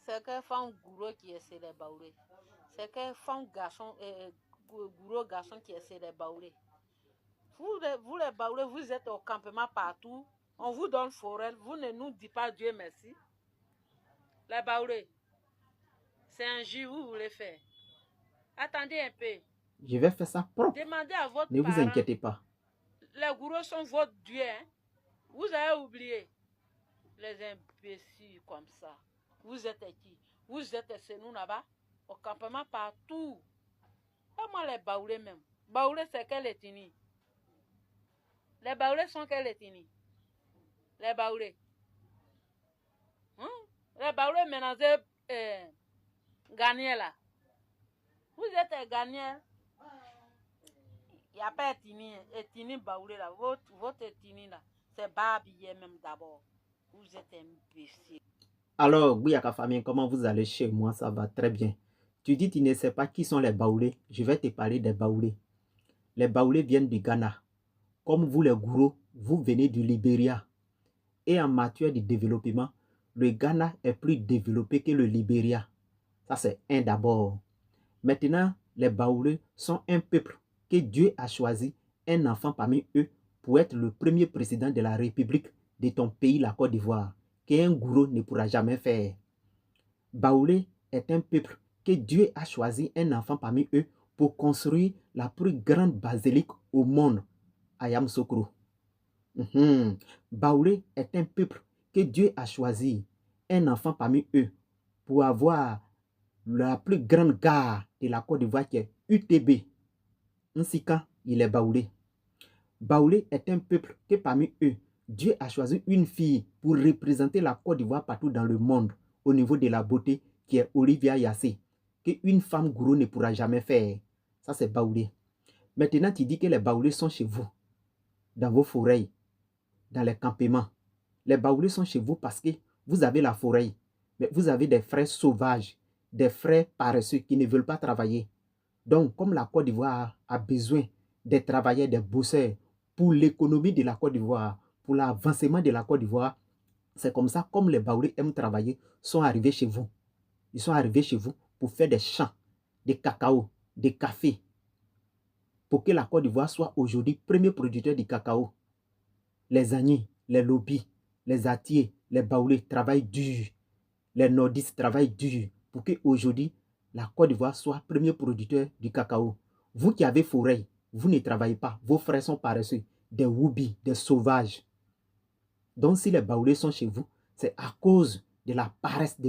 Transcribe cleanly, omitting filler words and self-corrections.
C'est quelle femme gourou qui essaie de baouler. C'est quelle femme garçon, gourou garçon qui essaie de baouler. Vous les baoulés, vous êtes au campement partout. On vous donne forêt. Vous ne nous dites pas Dieu merci. Les baoulés, c'est un jus, vous voulez faire. Attendez un peu. Je vais faire ça propre. Demandez à votre Ne vous parent. inquiétez pas. Les gourous sont votre Dieu. Hein? Vous avez oublié. Les imbéciles comme ça. Vous êtes qui? Vous êtes chez nous là-bas, au campement partout. Pas moi les baoulés même. Baoulés, c'est quelle ethnie? Les baoulés sont quelle ethnie? Les baoulés. Les baoulés maintenant, Ghanaiens là. Vous êtes Ghanaiens. Il n'y a pas ethnie baoulé là. Votre ethnie là, c'est Babillé même d'abord. Vous êtes imbécile. Alors, Bouyaka famille, comment vous allez chez moi? Ça va très bien. Tu dis tu ne sais pas qui sont les baoulés. Je vais te parler des baoulés. Les baoulés viennent du Ghana. Comme vous les gourous, vous venez du Libéria. Et en matière de développement, le Ghana est plus développé que le Libéria. Ça, c'est un d'abord. Maintenant, les baoulés sont un peuple que Dieu a choisi, un enfant parmi eux, pour être le premier président de la République de ton pays, la Côte d'Ivoire, qu'un gourou ne pourra jamais faire. Baoulé est un peuple que Dieu a choisi, un enfant parmi eux, pour construire la plus grande basilique au monde, à Yamoussoukro. Baoulé est un peuple que Dieu a choisi, un enfant parmi eux, pour avoir la plus grande gare de la Côte d'Ivoire qui est UTB. Nsika, il est Baoulé. Baoulé est un peuple que parmi eux, Dieu a choisi une fille pour représenter la Côte d'Ivoire partout dans le monde au niveau de la beauté qui est Olivia Yassé, qu'une femme gourou ne pourra jamais faire. Ça, c'est Baoulé. Maintenant, tu dis que les Baoulés sont chez vous, dans vos forêts, dans les campements. Les Baoulés sont chez vous parce que vous avez la forêt, mais vous avez des frères sauvages, des frères paresseux qui ne veulent pas travailler. Donc, comme la Côte d'Ivoire a besoin des travailleurs, des bosseurs pour l'économie de la Côte d'Ivoire, pour l'avancement de la Côte d'Ivoire, c'est comme ça, comme les Baoulés aiment travailler, sont arrivés chez vous. Ils sont arrivés chez vous pour faire des champs, des cacao, des cafés, pour que la Côte d'Ivoire soit aujourd'hui premier producteur de cacao. Les Agnis, les Lobis, les Atiers, les Baoulés travaillent dur. Les nordistes travaillent dur pour qu'aujourd'hui, la Côte d'Ivoire soit premier producteur du cacao. Vous qui avez forêt, vous ne travaillez pas. Vos frères sont paresseux, des woubis, des sauvages. Donc si les Baoulés sont chez vous, c'est à cause de la paresse de